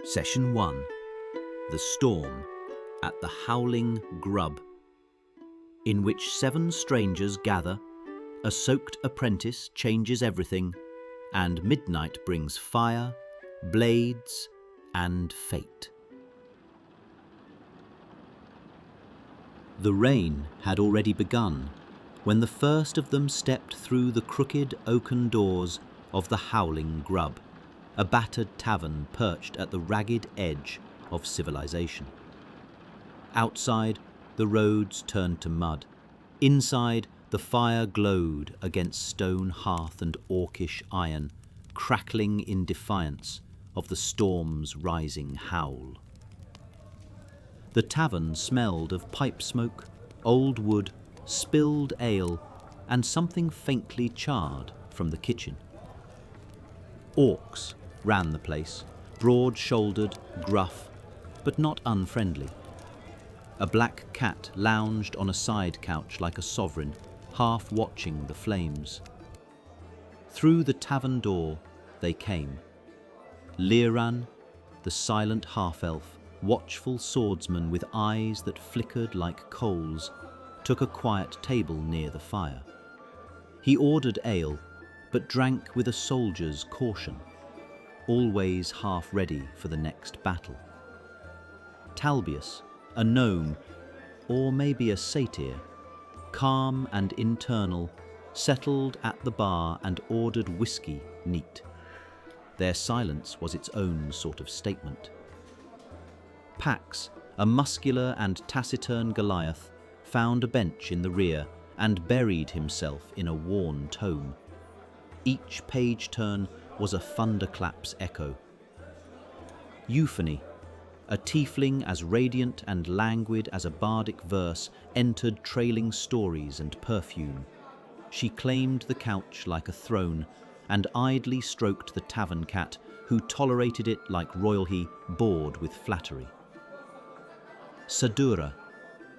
Session 1. The Storm at the Howling Grub, in which 7 strangers gather, a soaked apprentice changes everything, and midnight brings fire, blades, and fate. The rain had already begun when the first of them stepped through the crooked oaken doors of the Howling Grub, a battered tavern perched at the ragged edge of civilization. Outside, the roads turned to mud. Inside, the fire glowed against stone hearth and orcish iron, crackling in defiance of the storm's rising howl. The tavern smelled of pipe smoke, old wood, spilled ale, and something faintly charred from the kitchen. Orcs ran the place, broad-shouldered, gruff, but not unfriendly. A black cat lounged on a side couch like a sovereign, half watching the flames. Through the tavern door they came. Liran, the silent half-elf, watchful swordsman with eyes that flickered like coals, took a quiet table near the fire. He ordered ale, but drank with a soldier's caution, always half ready for the next battle. Talbius, a gnome, or maybe a satyr, calm and internal, settled at the bar and ordered whiskey neat. Their silence was its own sort of statement. Pax, a muscular and taciturn Goliath, found a bench in the rear and buried himself in a worn tome. Each page turn was a thunderclap's echo. Euphony, a tiefling as radiant and languid as a bardic verse, entered trailing stories and perfume. She claimed the couch like a throne and idly stroked the tavern cat, who tolerated it like royalty, bored with flattery. Sadura,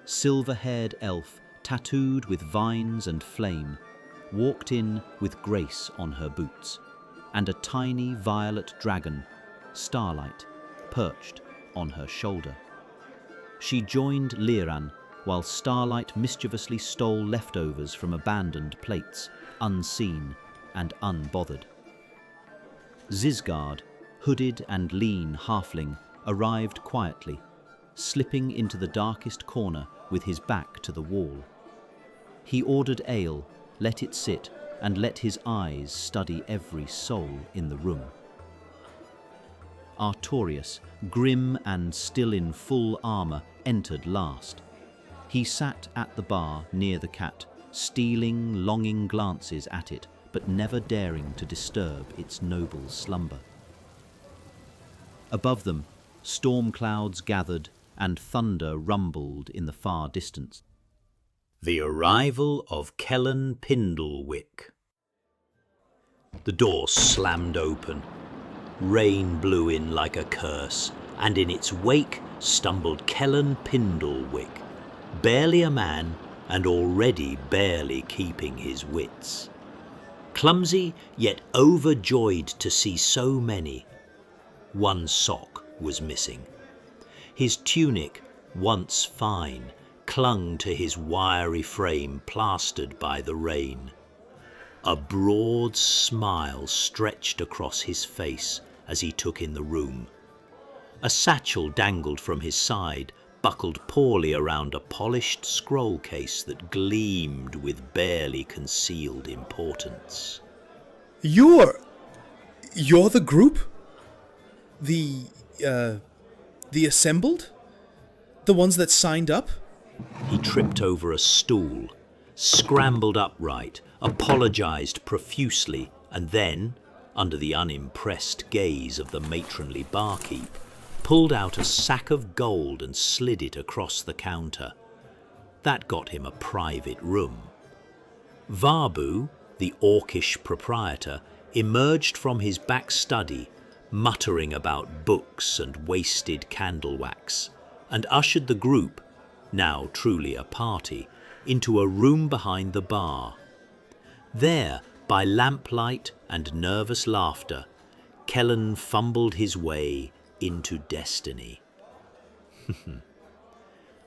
silver-haired elf, tattooed with vines and flame, walked in with grace on her boots, and a tiny violet dragon, Starlight, perched on her shoulder. She joined Liran while Starlight mischievously stole leftovers from abandoned plates, unseen and unbothered. Zisgard, hooded and lean halfling, arrived quietly, slipping into the darkest corner with his back to the wall. He ordered ale, let it sit, and let his eyes study every soul in the room. Artorius, grim and still in full armour, entered last. He sat at the bar near the cat, stealing longing glances at it, but never daring to disturb its noble slumber. Above them, storm clouds gathered and thunder rumbled in the far distance. The arrival of Kellen Pindlewick. The door slammed open. Rain blew in like a curse, and in its wake stumbled Kellen Pindlewick, barely a man and already barely keeping his wits. Clumsy, yet overjoyed to see so many. One sock was missing. His tunic, once fine, clung to his wiry frame plastered by the rain. A broad smile stretched across his face as he took in the room. A satchel dangled from his side, buckled poorly around a polished scroll case that gleamed with barely concealed importance. You're the group? The assembled? The ones that signed up? He tripped over a stool, scrambled upright, apologized profusely, and then, under the unimpressed gaze of the matronly barkeep, pulled out a sack of gold and slid it across the counter. That got him a private room. Varbu, the orcish proprietor, emerged from his back study, muttering about books and wasted candle wax, and ushered the group, now truly a party, into a room behind the bar. There, by lamplight and nervous laughter, Kellen fumbled his way, into destiny.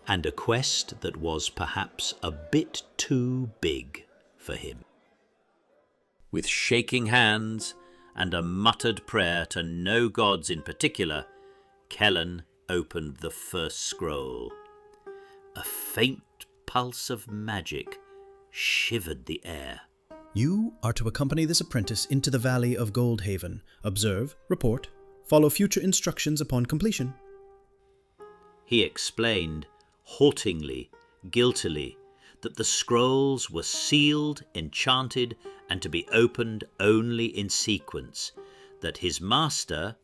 And a quest that was perhaps a bit too big for him. With shaking hands and a muttered prayer to no gods in particular, Kellen opened the first scroll. A faint pulse of magic shivered the air. You are to accompany this apprentice into the valley of Goldhaven. Observe, report, follow future instructions upon completion. He explained, haltingly, guiltily, that the scrolls were sealed, enchanted, and to be opened only in sequence, that his master,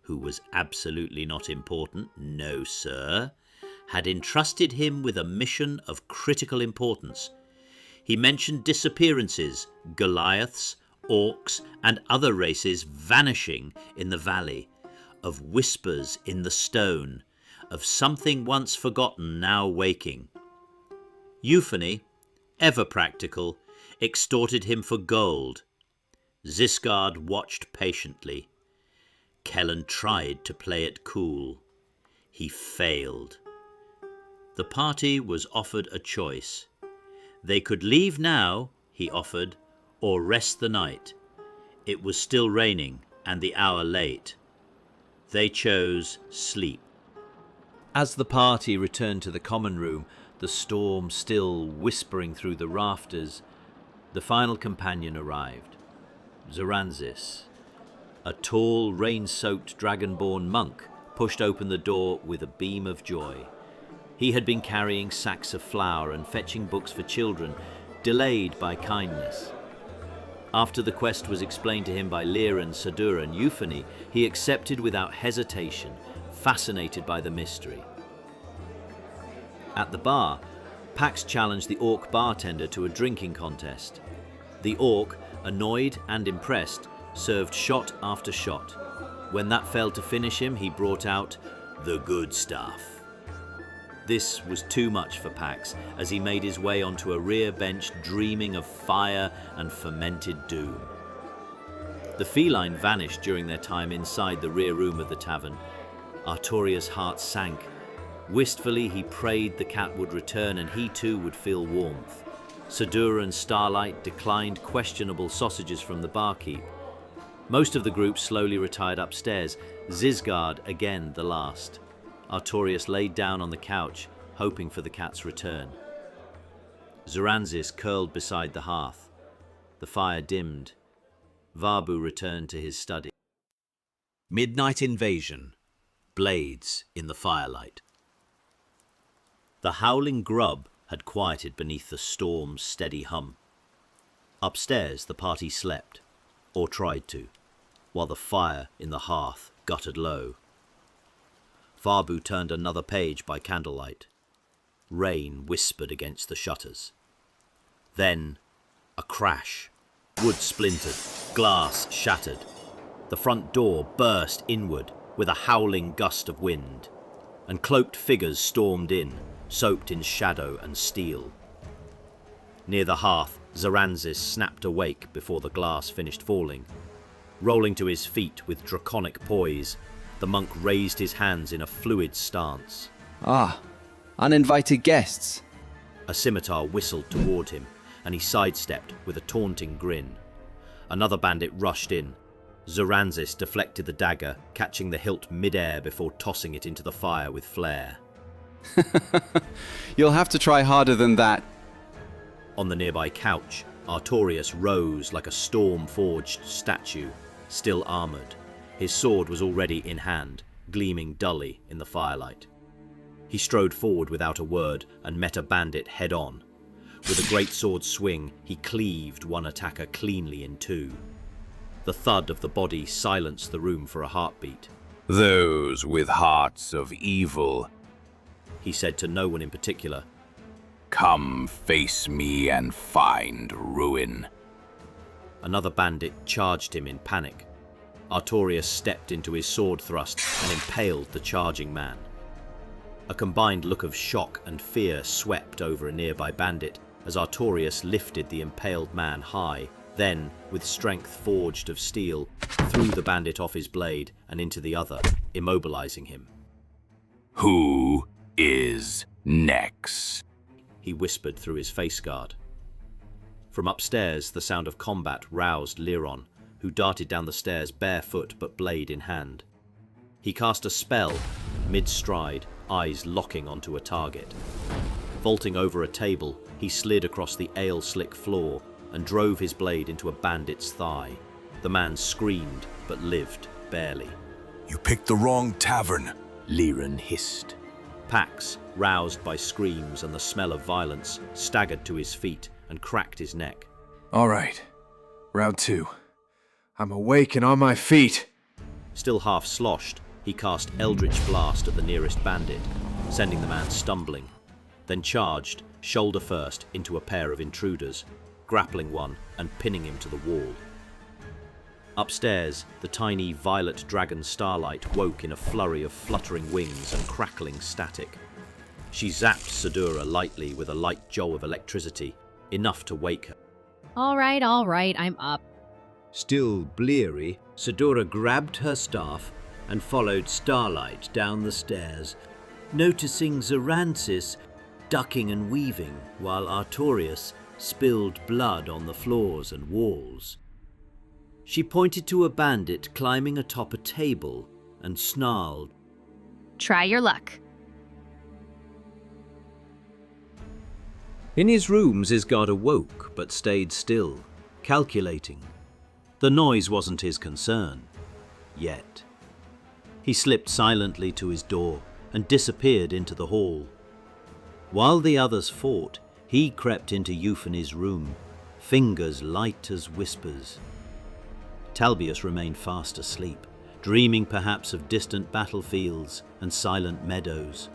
who was absolutely not important, no sir, had entrusted him with a mission of critical importance. He mentioned disappearances, Goliaths, orcs, and other races vanishing in the valley, of whispers in the stone, of something once forgotten now waking. Euphony, ever practical, extorted him for gold. Zisgard watched patiently. Kellen tried to play it cool. He failed. The party was offered a choice. They could leave now, he offered, or rest the night. It was still raining and the hour late. They chose sleep. As the party returned to the common room, the storm still whispering through the rafters, the final companion arrived. Zoranzis, a tall, rain-soaked dragonborn monk, pushed open the door with a beam of joy. He had been carrying sacks of flour and fetching books for children, delayed by kindness. After the quest was explained to him by Liran, Sadur and Euphony, he accepted without hesitation, fascinated by the mystery. At the bar, Pax challenged the orc bartender to a drinking contest. The orc, annoyed and impressed, served shot after shot. When that failed to finish him, he brought out the good stuff. This was too much for Pax as he made his way onto a rear bench dreaming of fire and fermented doom. The feline vanished during their time inside the rear room of the tavern. Artorius' heart sank. Wistfully he prayed the cat would return and he too would feel warmth. Sadur and Starlight declined questionable sausages from the barkeep. Most of the group slowly retired upstairs, Zisgard again the last. Artorius laid down on the couch, hoping for the cat's return. Zoranzis curled beside the hearth. The fire dimmed. Varbu returned to his study. Midnight invasion. Blades in the firelight. The howling grub had quieted beneath the storm's steady hum. Upstairs the party slept, or tried to, while the fire in the hearth guttered low. Varbu turned another page by candlelight. Rain whispered against the shutters. Then, a crash. Wood splintered, glass shattered. The front door burst inward with a howling gust of wind, and cloaked figures stormed in, soaked in shadow and steel. Near the hearth, Zoranzis snapped awake before the glass finished falling. Rolling to his feet with draconic poise, the monk raised his hands in a fluid stance. Ah, uninvited guests. A scimitar whistled toward him, and he sidestepped with a taunting grin. Another bandit rushed in. Zoranzis deflected the dagger, catching the hilt mid-air before tossing it into the fire with flair. You'll have to try harder than that. On the nearby couch, Artorius rose like a storm-forged statue, still armoured. His sword was already in hand, gleaming dully in the firelight. He strode forward without a word and met a bandit head-on. With a great sword swing, he cleaved one attacker cleanly in two. The thud of the body silenced the room for a heartbeat. "Those with hearts of evil," he said to no one in particular. "Come face me and find ruin." Another bandit charged him in panic. Artorius stepped into his sword thrust and impaled the charging man. A combined look of shock and fear swept over a nearby bandit as Artorius lifted the impaled man high Then, with strength forged of steel, threw the bandit off his blade and into the other, immobilizing him. Who is next? He whispered through his face guard. From upstairs, the sound of combat roused Liron, who darted down the stairs barefoot but blade in hand. He cast a spell, mid-stride, eyes locking onto a target. Vaulting over a table, he slid across the ale-slick floor and drove his blade into a bandit's thigh. The man screamed, but lived barely. You picked the wrong tavern, Liron hissed. Pax, roused by screams and the smell of violence, staggered to his feet and cracked his neck. All right, round 2. I'm awake and on my feet. Still half sloshed, he cast Eldritch Blast at the nearest bandit, sending the man stumbling, then charged, shoulder first, into a pair of intruders, grappling one and pinning him to the wall. Upstairs, the tiny violet dragon Starlight woke in a flurry of fluttering wings and crackling static. She zapped Sedura lightly with a light jolt of electricity, enough to wake her. All right, I'm up. Still bleary, Sedura grabbed her staff and followed Starlight down the stairs, noticing Zoransis ducking and weaving while Artorius spilled blood on the floors and walls. She pointed to a bandit climbing atop a table and snarled, Try your luck. In his rooms, Isgard awoke but stayed still, calculating. The noise wasn't his concern. Yet. He slipped silently to his door and disappeared into the hall. While the others fought, he crept into Euphony's room, fingers light as whispers. Talbius remained fast asleep, dreaming perhaps of distant battlefields and silent meadows.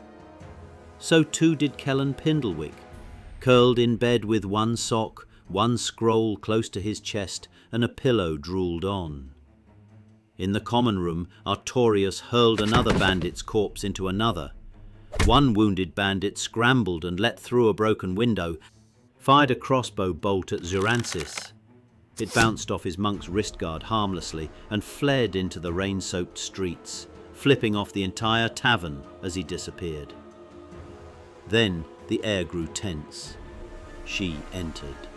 So too did Kellen Pindlewick, curled in bed with one sock, one scroll close to his chest, and a pillow drooled on. In the common room, Artorius hurled another bandit's corpse into another. One wounded bandit scrambled and let through a broken window, fired a crossbow bolt at Zoransis. It bounced off his monk's wrist guard harmlessly and fled into the rain-soaked streets, flipping off the entire tavern as he disappeared. Then the air grew tense. She entered.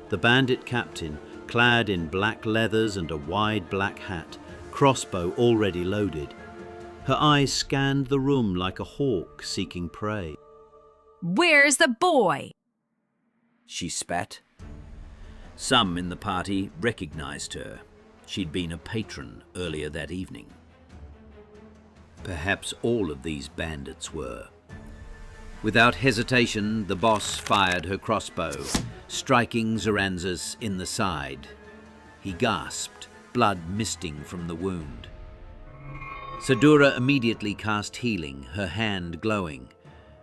The bandit captain, clad in black leathers and a wide black hat, crossbow already loaded. Her eyes scanned the room like a hawk seeking prey. Where's the boy? she spat. Some in the party recognized her. She'd been a patron earlier that evening. Perhaps all of these bandits were. Without hesitation, the boss fired her crossbow, striking Zoransis in the side. He gasped, blood misting from the wound. Sedura immediately cast healing, her hand glowing.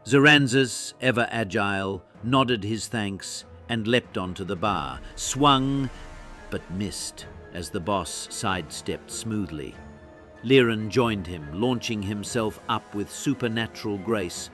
Zoransis, ever agile, nodded his thanks and leapt onto the bar, swung but missed as the boss sidestepped smoothly. Liron joined him, launching himself up with supernatural grace.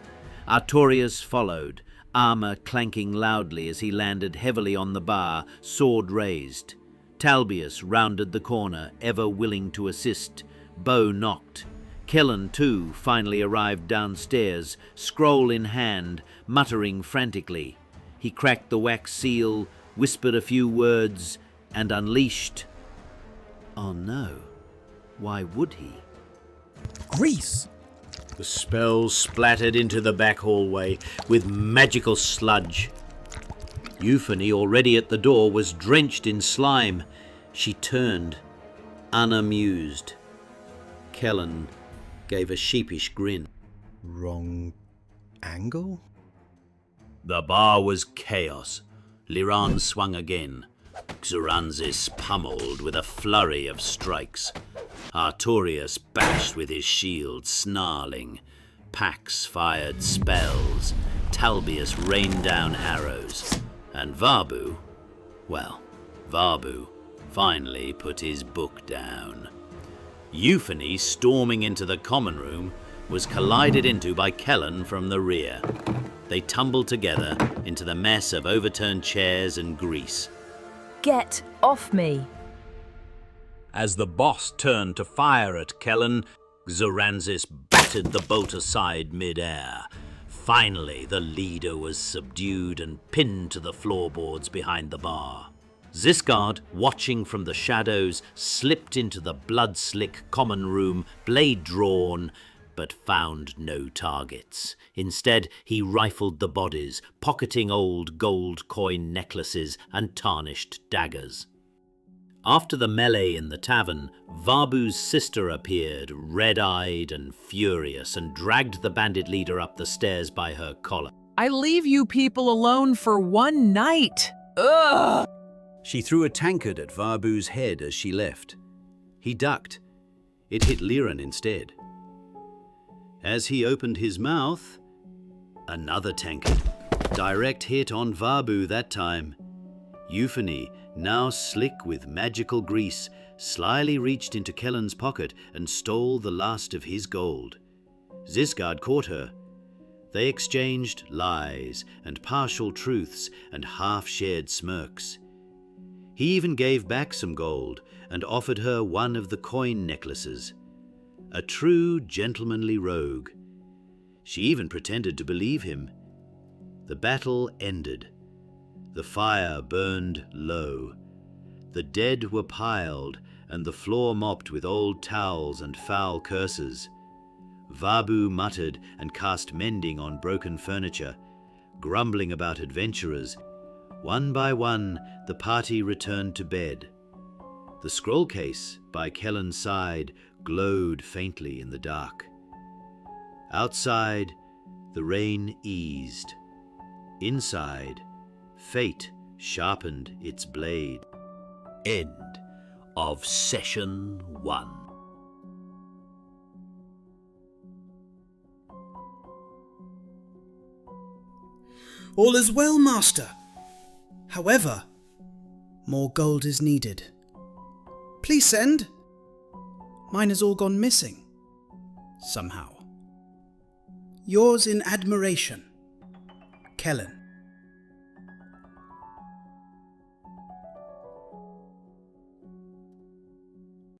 Artorius followed, armor clanking loudly as he landed heavily on the bar, sword raised. Talbius rounded the corner, ever willing to assist, bow knocked. Kellen, too, finally arrived downstairs, scroll in hand, muttering frantically. He cracked the wax seal, whispered a few words, and unleashed. Oh no, why would he? Grease! The spell splattered into the back hallway with magical sludge. Euphony, already at the door, was drenched in slime. She turned, unamused. Kellen gave a sheepish grin. Wrong angle? The bar was chaos. Liron swung again. Zoransis pummeled with a flurry of strikes. Artorius bashed with his shield, snarling. Pax fired spells. Talbius rained down arrows. And Varbu finally put his book down. Euphony, storming into the common room, was collided into by Kellen from the rear. They tumbled together into the mess of overturned chairs and grease. Get off me. As the boss turned to fire at Kellen, Zoranzis batted the bolt aside mid-air. Finally, the leader was subdued and pinned to the floorboards behind the bar. Zisgard, watching from the shadows, slipped into the blood-slick common room, blade drawn, but found no targets. Instead, he rifled the bodies, pocketing old gold coin necklaces and tarnished daggers. After the melee in the tavern, Varbu's sister appeared, red-eyed and furious, and dragged the bandit leader up the stairs by her collar. I leave you people alone for one night. Ugh! She threw a tankard at Varbu's head as she left. He ducked. It hit Liran instead. As he opened his mouth, another tankard. Direct hit on Varbu that time. Euphony, now slick with magical grease, slyly reached into Kellen's pocket and stole the last of his gold. Zisgard caught her. They exchanged lies and partial truths and half-shared smirks. He even gave back some gold and offered her one of the coin necklaces. A true gentlemanly rogue. She even pretended to believe him. The battle ended. The fire burned low. The dead were piled and the floor mopped with old towels and foul curses. Varbu muttered and cast mending on broken furniture, grumbling about adventurers. One by one, the party returned to bed. The scroll case by Kellen's side glowed faintly in the dark. Outside, the rain eased. Inside, fate sharpened its blade. End of Session 1. All is well, master. However, more gold is needed. Please send. Mine has all gone missing. Somehow. Yours in admiration, Kellen.